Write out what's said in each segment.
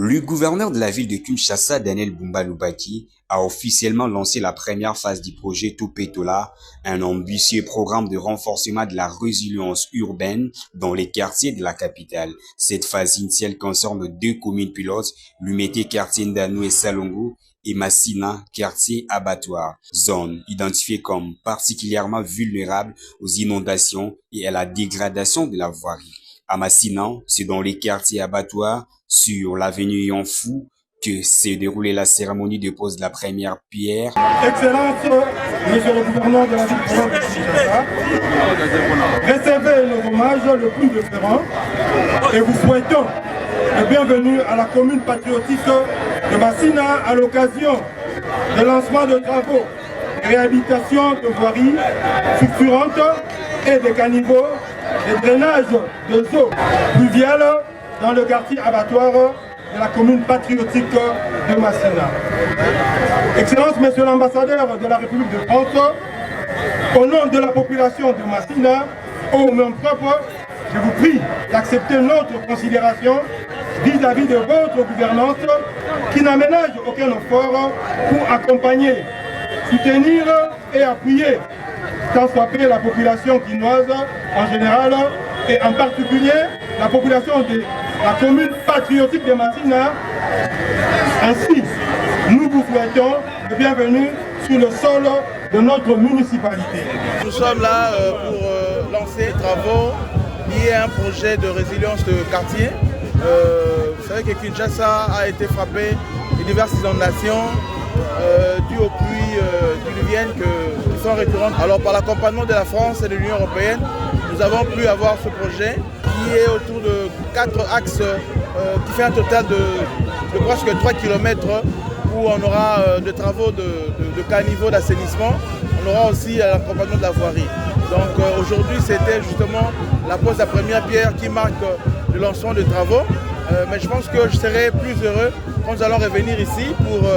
Le gouverneur de la ville de Kinshasa, Daniel Bumba Lubaki, a officiellement lancé la première phase du projet Topé Tola, un ambitieux programme de renforcement de la résilience urbaine dans les quartiers de la capitale. Cette phase initiale concerne deux communes pilotes, Lumete, quartier Ndanou et Salongo, et Massina, quartier abattoir, zone identifiée comme particulièrement vulnérable aux inondations et à la dégradation de la voirie. À Massina, c'est dans les quartiers abattoirs, sur l'avenue Yonfou, que s'est déroulée la cérémonie de pose de la première pierre. Excellence, Monsieur le gouverneur de la ville de Kinshasa, recevez le hommage le plus déférent et vous souhaitons le bienvenue à la commune patriotique de Massina à l'occasion du lancement de travaux de réhabilitation de voiries structurantes et de caniveaux de drainage de eaux pluviales dans le quartier abattoir de la commune patriotique de Massina. Excellence, Monsieur l'ambassadeur de la République de France, au nom de la population de Massina, au nom propre, je vous prie d'accepter notre considération vis-à-vis de votre gouvernance qui n'aménage aucun effort pour accompagner, soutenir et appuyer tant soit peu la population quinoise en général et en particulier la population de la commune patriotique de Massina. Ainsi, nous vous souhaitons le bienvenue sur le sol de notre municipalité. Nous sommes là pour lancer des travaux liés à un projet de résilience de quartier. Vous savez que Kinshasa a été frappé de diverses inondations dues aux pluies diluviennes qui sont récurrentes. Alors par l'accompagnement de la France et de l'Union européenne, nous avons pu avoir ce projet qui est autour de 4 axes qui fait un total de presque 3 km où on aura des travaux de caniveaux d'assainissement. On aura aussi l'accompagnement de la voirie. Donc aujourd'hui c'était justement la pose de la première pierre qui marque le lancement des travaux. Mais je pense que je serai plus heureux quand nous allons revenir ici pour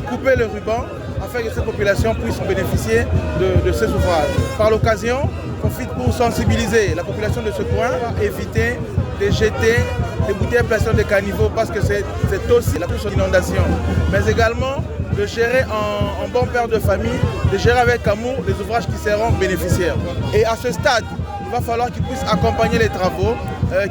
couper le ruban afin que cette population puisse bénéficier de ces ouvrages. Par l'occasion, on profite pour sensibiliser la population de ce coin à éviter de jeter des bouteilles plastiques dans des caniveaux parce que c'est aussi la cause d'inondation. Mais également de gérer en bon père de famille, de gérer avec amour les ouvrages qui seront bénéficiaires. Et à ce stade, il va falloir qu'ils puissent accompagner les travaux,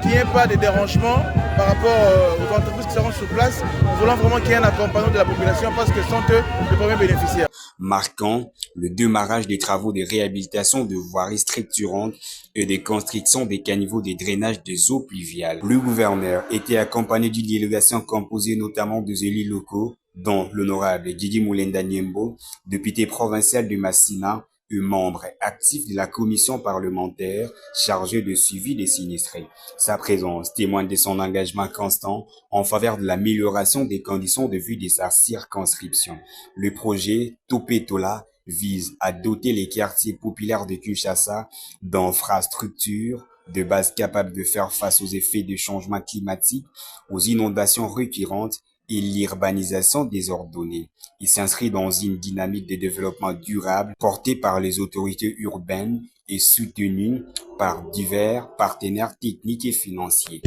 qu'il n'y ait pas de dérangement par rapport aux entreprises qui seront sur place. Nous voulons vraiment qu'il y ait un accompagnement de la population parce que ce sont eux les premiers bénéficiaires. Marquant le démarrage des travaux de réhabilitation de voiries structurantes et de construction des caniveaux de drainage des eaux pluviales. Le gouverneur était accompagné d'une délégation composée notamment des élus locaux, dont l'honorable Didi Moulenda Niembo, député provincial de Massina, et membre actif de la commission parlementaire chargée de suivi des sinistrés. Sa présence témoigne de son engagement constant en faveur de l'amélioration des conditions de vie de sa circonscription. Le projet Topé Tola vise à doter les quartiers populaires de Kinshasa d'infrastructures de base capables de faire face aux effets du changement climatique, aux inondations récurrentes et l'urbanisation désordonnée. Il s'inscrit dans une dynamique de développement durable portée par les autorités urbaines et soutenue par divers partenaires techniques et financiers.